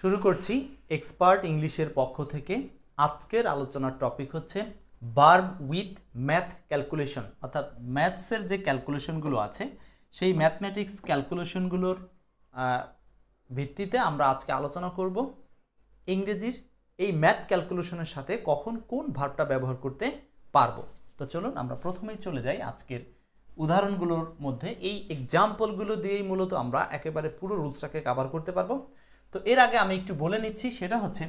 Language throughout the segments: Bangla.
শুরু করছি এক্সপার্ট ইংলিশের পক্ষ থেকে। আজকের আলোচনার টপিক হচ্ছে ভার্ব উইথ ম্যাথ ক্যালকুলেশন, অর্থাৎ ম্যাথসের যে ক্যালকুলেশনগুলো আছে সেই ম্যাথমেটিক্স ক্যালকুলেশনগুলোর ভিত্তিতে আমরা আজকে আলোচনা করব ইংরেজির এই ম্যাথ ক্যালকুলেশনের সাথে কখন কোন ভার্বটা ব্যবহার করতে পারবো। তো চলুন আমরা প্রথমেই চলে যাই আজকের উদাহরণগুলোর মধ্যে। এই এক্সাম্পলগুলো দিয়েই মূলত আমরা একেবারে পুরো রুলসটাকে কভার করতে পারবো। তো এর আগে আমি একটু বলে নিচ্ছি, সেটা হচ্ছে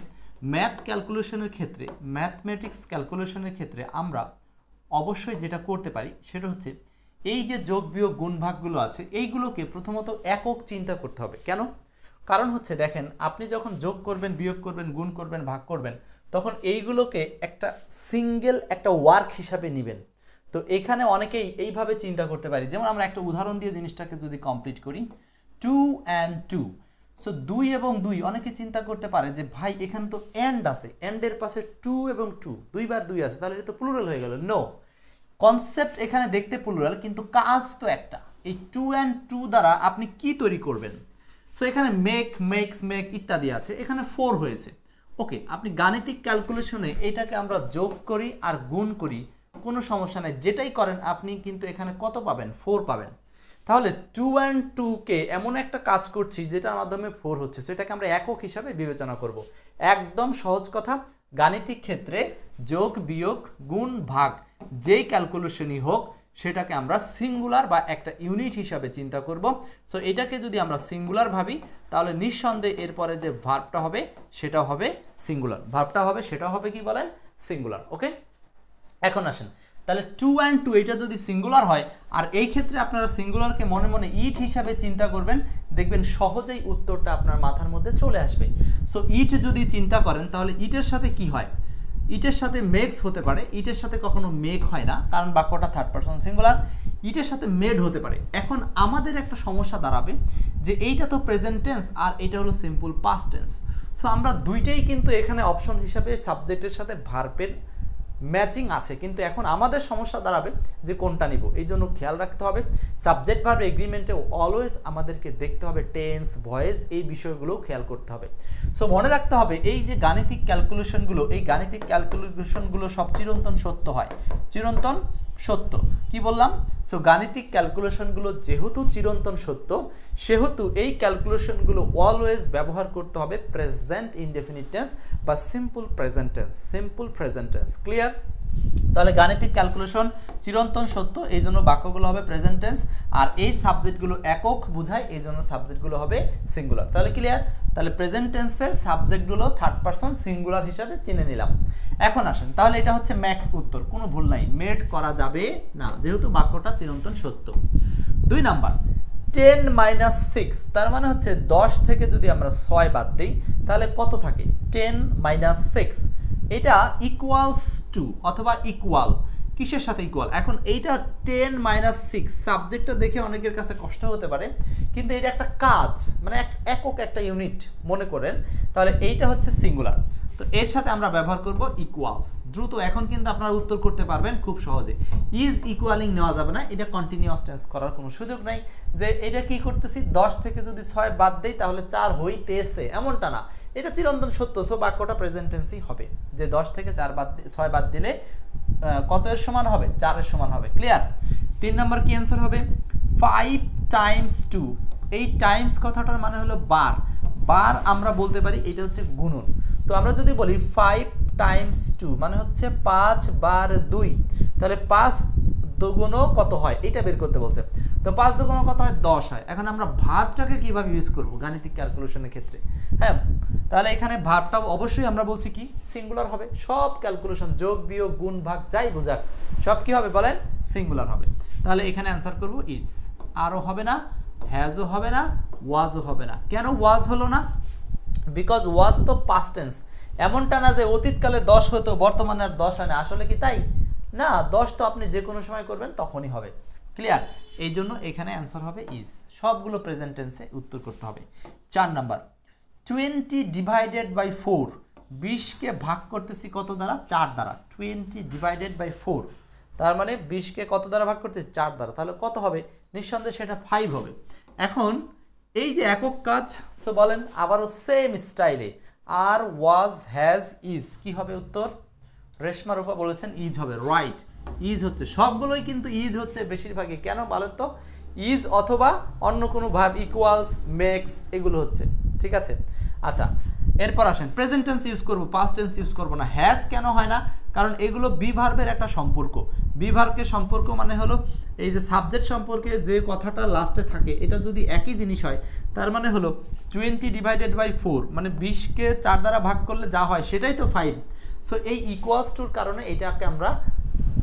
ম্যাথ ক্যালকুলেশনের ক্ষেত্রে, ম্যাথমেটিক্স ক্যালকুলেশনের ক্ষেত্রে আমরা অবশ্যই যেটা করতে পারি সেটা হচ্ছে এই যে যোগ বিয়োগ গুণ ভাগগুলো আছে এইগুলোকে প্রথমত একক চিন্তা করতে হবে। কেন? কারণ হচ্ছে দেখেন, আপনি যখন যোগ করবেন, বিয়োগ করবেন, গুণ করবেন, ভাগ করবেন, তখন এইগুলোকে একটা সিঙ্গেল একটা ওয়ার্ক হিসাবে নেবেন। তো এখানে অনেকেই এইভাবে চিন্তা করতে পারি, যেমন আমরা একটা উদাহরণ দিয়ে জিনিসটাকে যদি কমপ্লিট করি, 2 and 2, সো 2 এবং 2, অনেকে চিন্তা করতে পারে যে ভাই এখানে তো এন্ড আছে, এন্ডের পাশে 2 এবং 2, দুইবার 2 আছে, তাহলে এটা তো প্লুরাল হয়ে গেল। নো, কনসেপ্ট এখানে দেখতে প্লুরাল, কিন্তু কাজ তো একটা। এই 2 and 2 দ্বারা আপনি কি তৈরি করবেন? সো এখানে মেক, মেক্স, মেক ইত্যাদি আছে, এখানে 4 হয়েছে। ওকে, আপনি গাণিতিক ক্যালকুলেশনে এটাকে আমরা যোগ করি আর গুণ করি, কোনো সমস্যা নেই, যেটাই করেন আপনি কিন্তু এখানে কত পাবেন? 4 পাবেন। তাহলে 2 and 2কে এমন একটা কাজ করছি যেটার মাধ্যমে 4 হচ্ছে, সো এটাকে আমরা একক হিসাবে বিবেচনা করব। একদম সহজ কথা, গাণিতিক ক্ষেত্রে যোগ বিয়োগ গুণ ভাগ যেই ক্যালকুলেশনই হোক সেটাকে আমরা সিঙ্গুলার বা একটা ইউনিট হিসাবে চিন্তা করব। সো এটাকে যদি আমরা সিঙ্গুলার ভাবি তাহলে নিঃসন্দেহে এরপরে যে ভার্বটা হবে সেটা হবে সিঙ্গুলার, ভার্বটা হবে সেটা হবে কি বলেন? সিঙ্গুলার। ওকে, এখন আসেন, তাহলে 2 and 2 এটা যদি সিঙ্গুলার হয়, আর এই ক্ষেত্রে আপনারা সিঙ্গুলারকে মনে মনে ইট হিসাবে চিন্তা করবেন, দেখবেন সহজেই উত্তরটা আপনার মাথার মধ্যে চলে আসবে। সো ইট যদি চিন্তা করেন তাহলে ইটের সাথে কি হয়? ইটের সাথে মেক্স হতে পারে, ইটের সাথে কখনো মেক হয় না, কারণ বাক্যটা থার্ড পারসন সিঙ্গুলার। ইটের সাথে মেড হতে পারে। এখন আমাদের একটা সমস্যা দাঁড়াবে যে এইটা তো প্রেজেন্ট টেন্স আর এটা হলো সিম্পল পাস্ট টেন্স। সো আমরা দুইটাই কিন্তু এখানে অপশন হিসাবে সাবজেক্টের সাথে ভার্বের ম্যাচিং আছে, কিন্তু এখন আমাদের সমস্যা দাঁড়াবে যে কোনটা নিব। এই জন্য খেয়াল রাখতে হবে সাবজেক্ট ভার্ব এগ্রিমেন্টে অলওয়েজ আমাদেরকে দেখতে হবে টেন্স, ভয়েস, এই বিষয়গুলোও খেয়াল করতে হবে। সো মনে রাখতে হবে এই যে গাণিতিক ক্যালকুলেশনগুলো, এই গাণিতিক ক্যালকুলেশনগুলো সব চিরন্তন সত্য হয়। চিরন্তন সত্য কি বললাম? সো গাণিতিক ক্যালকুলেশনগুলো যেহেতু চিরন্তন সত্য, সেহেতু এই ক্যালকুলেশনগুলো অলওয়েজ ব্যবহার করতে হবে প্রেজেন্ট ইনডেফিনিট টেন্স বা simple present tense, simple present tense. Clear? তাহলে গাণিতিক ক্যালকুলেশন চিরন্তন সত্য, এই জন্য বাক্যগুলো হবে প্রেজেন্ট টেন্স, আর এই সাবজেক্টগুলো একক বোঝায়, এই জন্য সাবজেক্টগুলো হবে সিঙ্গুলার। তাহলে ক্লিয়ার? তাহলে প্রেজেন্ট টেন্সের সাবজেক্টগুলো থার্ড পারসন সিঙ্গুলার হিসাবে চিনে নিলাম। এখন আসেন, তাহলে এটা হচ্ছে ম্যাক্স উত্তর, কোনো ভুল নাই, মেড করা যাবে না যেহেতু বাক্যটা চিরন্তন সত্য। 2 নাম্বার, 10 - 6, তার মানে হচ্ছে 10 থেকে যদি আমরা 6 বাদ দিই তাহলে কত থাকে? 10 - 6, এটা ইকুয়ালস টু অথবা ইকুয়াল, কিসের সাথে ইকুয়াল? এখন এইটা 10 - 6 সাবজেক্টটা দেখে অনেকের কাছে কষ্ট হতে পারে, কিন্তু এটা একটা কাজ, মানে একক একটা ইউনিট মনে করেন, তাহলে এইটা হচ্ছে সিঙ্গুলার। তো এর সাথে আমরা ব্যবহার করব ইকুয়ালস। দ্রুত এখন কিন্তু আপনারা উত্তর করতে পারবেন খুব সহজে। ইজ ইকুয়ালিং নেওয়া যাবে না, এটা কন্টিনিউয়াস টেন্স করার কোনো সুযোগ নাই যে এটা কি করতেছি 10 থেকে যদি 6 বাদ দেই তাহলে 4 হইতেছে, এমনটা না, এটা চিরন্তন সত্য। সো বাক্যটা প্রেজেন্ট টেন্সই হবে, যে 10 থেকে 6 বাদ দিলে কত এর সমান হবে? 4 এর সমান হবে। ক্লিয়ার? 3 নাম্বার কি অ্যান্সার হবে? 5 times 2, এই টাইমস কথাটার মানে হলো বার, বার আমরা বলতে পারি এটা হচ্ছে গুণন। তো আমরা যদি বলি 5 times 2 মানে হচ্ছে 5 বার 2, তাহলে 5 দুগুণ কত হয় এটা বের করতে বলছে। তো 5 দুগুণ কত হয়? 10 হয়। এখন আমরা ভার্বটাকে কিভাবে ইউজ করব গাণিতিক ক্যালকুলেশনের ক্ষেত্রে? হ্যাঁ, তাহলে এখানে ভার্বটা অবশ্যই আমরা বলছি কি সিঙ্গুলার হবে। সব ক্যালকুলেশন যোগ বিয়োগ গুণ ভাগ যাই বোঝাক সব কি হবে বলেন? সিঙ্গুলার হবে। তাহলে এখানে অ্যান্সার করব ইজ। আরও হবে না, হ্যাজও হবে না, ওয়াজও হবে না। কেন ওয়াজ হলো না? বিকজ ওয়াজ তো পাস্ট টেন্স, এমনটা না যে অতীতকালে 10 হতো বর্তমানে আর 10 হয় না, আসলে কি তাই না? 10 তো আপনি যে কোনো সময় করবেন তখনই হবে। ক্লিয়ার? এই জন্য এখানে অ্যান্সার হবে ইজ, সবগুলো প্রেজেন্ট টেন্সে উত্তর করতে হবে। 4 নাম্বার, 20 ডিভাইডেড বাই 4, 20কে ভাগ করতেছি কত দ্বারা? 4 দ্বারা। 20 ডিভাইডেড বাই 4, তার মানে 20কে কত দ্বারা ভাগ করতেছি? 4 দ্বারা। তাহলে কত হবে? নিঃসন্দেহে সেটা 5 হবে। এখন এই যে একক কাজ, সো বলেন আবারও সেম স্টাইলে আর, ওয়াজ, হ্যাজ, ইজ, কি হবে উত্তর? রেশমা রূপা বলেছেন ইজ হবে, রাইট। ইজ হচ্ছে, সবগুলোই কিন্তু ইজ হচ্ছে বেশিরভাগই। কেন বলেন তো? ইজ অথবা অন্য কোনো ভাব, ইকুয়ালস, মেক্স, এগুলো হচ্ছে, ঠিক আছে। আচ্ছা, এরপর আসেন প্রেজেন্ট টেন্স ইউজ করব, পাস্ট টেন্স ইউজ করব না। হ্যাজ কেন হয় না? কারণ এগুলো বি ভার্বের একটা সম্পর্ক। বি ভার্বের সম্পর্ক মানে হলো এই যে সাবজেক্ট সম্পর্কে যে কথাটা লাস্টে থাকে, এটা যদি একই জিনিস হয়, তার মানে হলো 20 ডিভাইডেড বাই 4, মানে 20কে 4 দ্বারা ভাগ করলে যা হয় সেটাই তো 5। সো এই ইকুয়ালস টুর কারণে এটাকে আমরা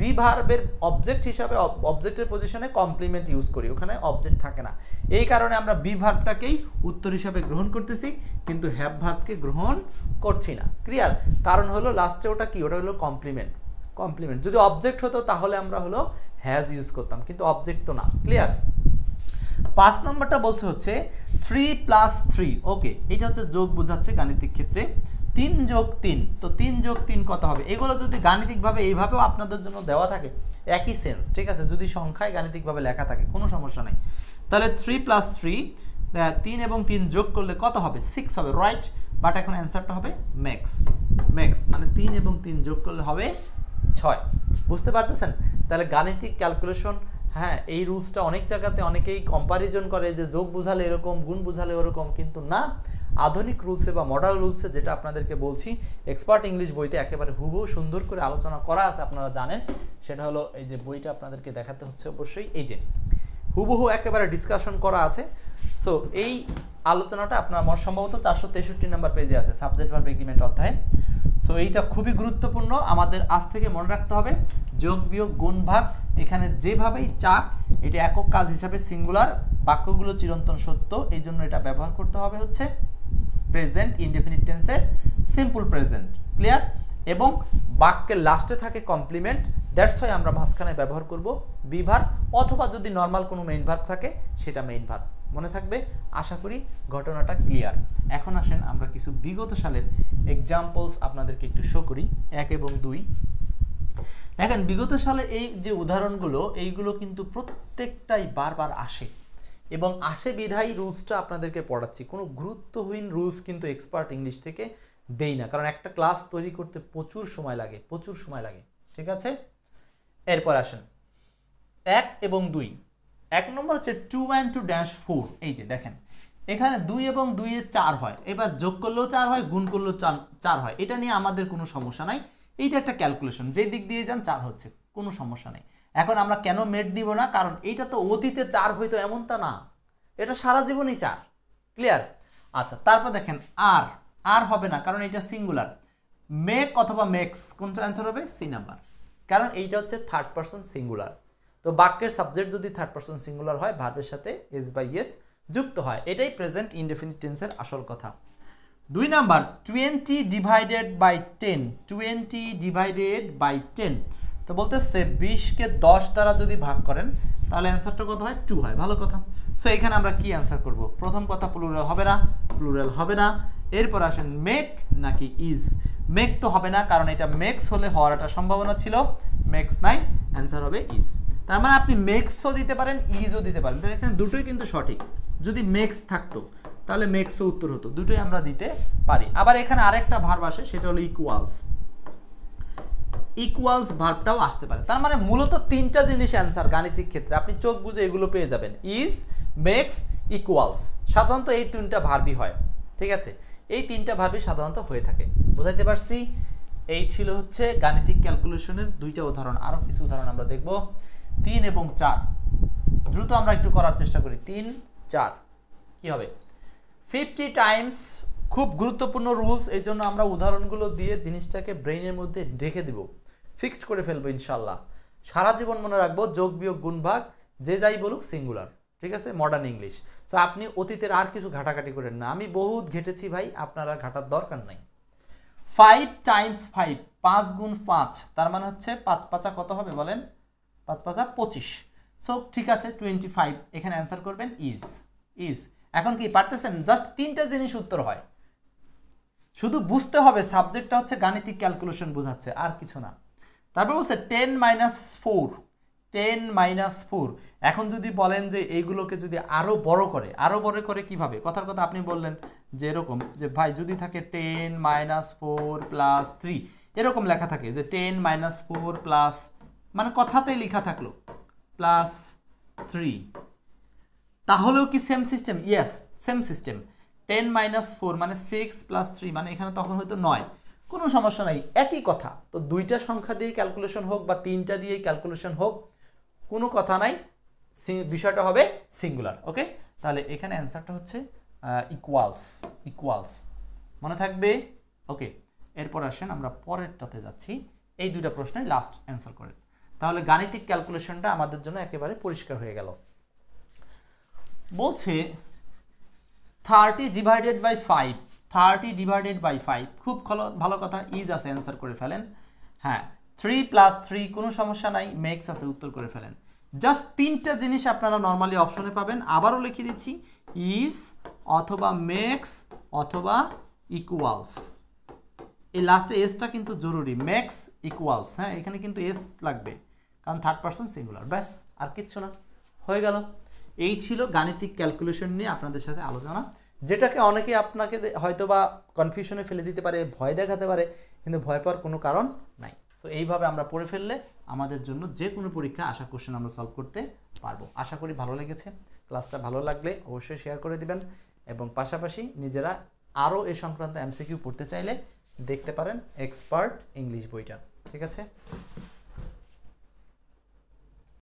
বি ভার্বের অবজেক্ট হিসাবে, অবজেক্টের পজিশনে কমপ্লিমেন্ট ইউজ করি, ওখানে অবজেক্ট থাকে না। এই কারণে আমরা বি ভার্বটাকেই উত্তর হিসাবে গ্রহণ করতেছি, কিন্তু হ্যাভ ভার্বকে গ্রহণ করছি না। ক্লিয়ার? কারণ হলো লাস্টে ওটা কি, ওটা হলো কমপ্লিমেন্ট। কমপ্লিমেন্ট যদি অবজেক্ট হতো তাহলে আমরা হলো হ্যাজ ইউজ করতাম, কিন্তু অবজেক্ট তো না। ক্লিয়ার? 5 নম্বরটা বলছে হচ্ছে 3 + 3। ওকে, এটা হচ্ছে যোগ বোঝাচ্ছে গাণিতিক ক্ষেত্রে। 3 + 3, তো 3 + 3 কত হবে? এগুলো যদি গাণিতিকভাবে এইভাবেও আপনাদের জন্য দেওয়া থাকে, একই সেন্স, ঠিক আছে। যদি সংখ্যায় গাণিতিকভাবে লেখা থাকে কোনো সমস্যা নেই। তাহলে 3 + 3, 3 এবং 3 যোগ করলে কত হবে? 6 হবে, রাইট। বাট এখন অ্যান্সারটা হবে ম্যাক্স। ম্যাক্স মানে 3 এবং 3 যোগ করলে হবে 6। বুঝতে পারতেছেন? তাহলে গাণিতিক ক্যালকুলেশন, হ্যাঁ, এই রুলসটা অনেক জায়গাতে অনেকেই কম্পারিজন করে যে যোগ বুঝালে এরকম, গুণ বুঝালে ওরকম, কিন্তু না। আধুনিক রুলসে বা মডার্ন রুলসে, যেটা আপনাদেরকে বলছি, এক্সপার্ট ইংলিশ বইতে একেবারে হুবহু সুন্দর করে আলোচনা করা আছে, আপনারা জানেন। সেটা হলো এই যে বইটা আপনাদেরকে দেখাতে হচ্ছে অবশ্যই, এই যে হুবহু একেবারে ডিসকাশন করা আছে। সো এই আলোচনাটা আপনার সম্ভবত 463 নম্বর পেজে আছে, সাবজেক্ট ভার্ব এগ্রিমেন্ট অধ্যায়। সো এইটা খুবই গুরুত্বপূর্ণ, আমাদের আজ থেকে মনে রাখতে হবে। যোগ বিয়োগ গুণ ভাগ এখানে যেভাবেই চাক, এটা একক কাজ হিসাবে সিঙ্গুলার, বাক্যগুলো চিরন্তন সত্য, এই জন্য এটা ব্যবহার করতে হবে হচ্ছে প্রেজেন্ট ইনডেফিনিট টেন্সের সিম্পল প্রেজেন্ট। ক্লিয়ার? এবং বাক্যের লাস্টে থাকে কমপ্লিমেন্ট, দ্যাটস ওয়াই আমরা মাঝখানে ব্যবহার করব বি ভার্ব, অথবা যদি নর্মাল কোনো মেইন ভার্ব থাকে সেটা মেইন ভার্ব। মনে থাকবে? আশা করি ঘটনাটা ক্লিয়ার। এখন আসেন আমরা কিছু বিগত সালের এক্সাম্পলস আপনাদেরকে একটু শো করি, 1 এবং 2। দেখেন বিগত সালে এই যে উদাহরণগুলো, এইগুলো কিন্তু প্রত্যেকটাই বারবার আসে, এবং আসে বিধায়ী রুলসটা আপনাদেরকে পড়াচ্ছি। কোনো গুরুত্বহীন রুলস কিন্তু এক্সপার্ট ইংলিশ থেকে দেই না, কারণ একটা ক্লাস তৈরি করতে প্রচুর সময় লাগে, প্রচুর সময় লাগে, ঠিক আছে। এরপর আসেন 1 এবং 2। 1 নম্বর হচ্ছে 2 and 2 - 4। এই যে দেখেন এখানে 2 এবং 2 এ 4 হয়, এবার যোগ করলেও 4 হয়, গুণ করলেও 4 হয়, এটা নিয়ে আমাদের কোনো সমস্যা নাই। এইটা একটা ক্যালকুলেশন, যে দিক দিয়ে যান 4 হচ্ছে, কোনো সমস্যা নেই। এখন আমরা কেন মেট দিব না? কারণ এইটা তো অতীতে 4 হইতো এমনটা না, এটা সারা জীবনই 4। ক্লিয়ার? আচ্ছা, তারপর দেখেন আর, আর হবে না কারণ এটা সিঙ্গুলার। মেক অথবা মেক্স, কোনটা অ্যান্সার হবে? সি নাম্বার, কারণ এইটা হচ্ছে থার্ড পারসন সিঙ্গুলার। তো বাক্যের সাবজেক্ট যদি থার্ড পারসন সিঙ্গুলার হয়, ভার্বের সাথে এস বাই এস যুক্ত হয়, এটাই প্রেজেন্ট ইনডেফিনিট টেন্সের আসল কথা। 2 number 20 divided by 10। 20 divided by 10, তো বলতেছে 20কে 10 দ্বারা যদি ভাগ করেন তাহলে অ্যান্সারটা কত হয়? 2 হয়। ভালো কথা। সো এখানে আমরা কি অ্যান্সার করব? প্রথম কথা, প্লুরাল হবে না, প্লুরাল হবে না। এরপর আসেন মেক নাকি ইজ? মেক তো হবে না, কারণ এটা মেক্স হলে হওয়ার একটা সম্ভাবনা ছিল, মেক্স নাই, অ্যান্সার হবে ইজ। তার মানে আপনি মেক্সও দিতে পারেন, ইজও দিতে পারেন, তো এখানে দুটোই কিন্তু সঠিক। যদি মেক্স থাকতো তাহলে মেক্সও উত্তর হতো, দুটোই আমরা দিতে পারি। আবার এখানে আরেকটা ভার্ব আসে, সেটা হলো ইকুয়ালস। ইকুয়ালস ভার্বটাও আসতে পারে। তার মানে মূলত 3টা জিনিস অ্যান্সার গাণিতিক ক্ষেত্রে, আপনি চোখ বুঝে এগুলো পেয়ে যাবেন। ইজ, মেক্স, ইকুয়ালস, সাধারণত এই 3টা ভার্বই হয়, ঠিক আছে। এই 3টা ভার্বই সাধারণত হয়ে থাকে। বুঝাইতে পারছি? এই ছিল হচ্ছে গাণিতিক ক্যালকুলেশনের 2টা উদাহরণ। আরও কিছু উদাহরণ আমরা দেখব। 3 এবং 4, দ্রুত আমরা একটু করার চেষ্টা করি। 3, 4 কি হবে? 50 টাইমস, খুব গুরুত্বপূর্ণ রুলস, এই জন্য আমরা উদাহরণগুলো দিয়ে জিনিসটাকে ব্রেইনের মধ্যে রেখে দিব, ফিক্সড করে ফেলবো ইনশাল্লাহ। সারা জীবন মনে রাখবো যোগ বিয়োগ গুণ ভাগ যে যাই বলুক সিঙ্গুলার, ঠিক আছে, মডার্ন ইংলিশ। সো আপনি অতীতের আর কিছু ঘাটাঘাটি করেন না, আমি বহুত ঘেটেছি ভাই, আপনারা ঘাটার দরকার নাই। 5 টাইমস 5, 5 গুণ 5, তার মানে হচ্ছে 5 5 কত হবে বলেন? 5 5 25। সো ঠিক আছে, 25 এখানে অ্যান্সার করবেন ইজ। ইজ এখন কি পারতেছেন? জাস্ট 3টা জিনিস উত্তর হয়, শুধু বুঝতে হবে সাবজেক্টটা হচ্ছে গাণিতিক ক্যালকুলেশন বোঝাচ্ছে, আর কিছু না। তারপর বলছে 10 - 4, 10 - 4। এখন যদি বলেন যে এইগুলোকে যদি আরো বড় করে কিভাবে, কথার কথা আপনি বললেন যে এরকম যে ভাই যদি থাকে 10 - 4 + 3, এরকম লেখা থাকে যে 10 - 4 প্লাস, মানে কথাতেই লেখা থাকলো +3, তাহলেও কি same system? Yes, same system. 10 - 4 মানে 6 + 3, মানে এখানে তখন হয়তো 9, কোনো সমস্যা নাই, একই কথা। তো দুইটা সংখ্যা দিয়ে ক্যালকুলেশন হোক বা তিনটা দিয়ে ক্যালকুলেশন হোক, কোনো কথা নাই, বিষয়টা হবে সিঙ্গুলার। ওকে, তাহলে এখানে অ্যান্সারটা হচ্ছে ইকুয়ালস, মনে থাকবে। ওকে, এরপর আসেন আমরা পরেরটাতে যাচ্ছি। এই দুইটা প্রশ্নের লাস্ট অ্যান্সার করে, তাহলে গাণিতিক ক্যালকুলেশনটা আমাদের জন্য একেবারে পরিষ্কার হয়ে গেল। বলছে 30 / 5, খুব ভালো কথা, ইজ আছে, অ্যান্সার করে ফেলেন। হ্যাঁ, 3 + 3 কোনো সমস্যা নাই, মেক্স আছে, উত্তর করে ফেলেন। জাস্ট তিনটা জিনিস আপনারা নর্মালি অপশনে পাবেন, আবারও লিখে দিচ্ছি, ইজ অথবা মেক্স অথবা ইকুয়ালস। এই লাস্টে এসটা কিন্তু জরুরি, মেক্স ইকুয়ালস। হ্যাঁ, এখানে কিন্তু এস লাগবে, কারণ থার্ড পারসন সিঙ্গুলার। ব্যাস, আর কিচ্ছু না, হয়ে গেল। এই ছিল গাণিতিক ক্যালকুলেশন নিয়ে আপনাদের সাথে আলোচনা, যেটাকে অনেকে আপনাকে হয়তো বা কনফিউশনে ফেলে দিতে পারে, ভয় দেখাতে পারে, কিন্তু ভয় পাওয়ার কোনো কারণ নাই। সো এইভাবে আমরা পড়ে ফেললে আমাদের জন্য যে কোনো পরীক্ষা আশা কোশ্চেন আমরা সলভ করতে পারবো। আশা করি ভালো লেগেছে। ক্লাসটা ভালো লাগলে অবশ্যই শেয়ার করে দিবেন, এবং পাশাপাশি নিজেরা আরও এ সংক্রান্ত এমসিকিউ পড়তে চাইলে দেখতে পারেন এক্সপার্ট ইংলিশ বইটা। ঠিক আছে।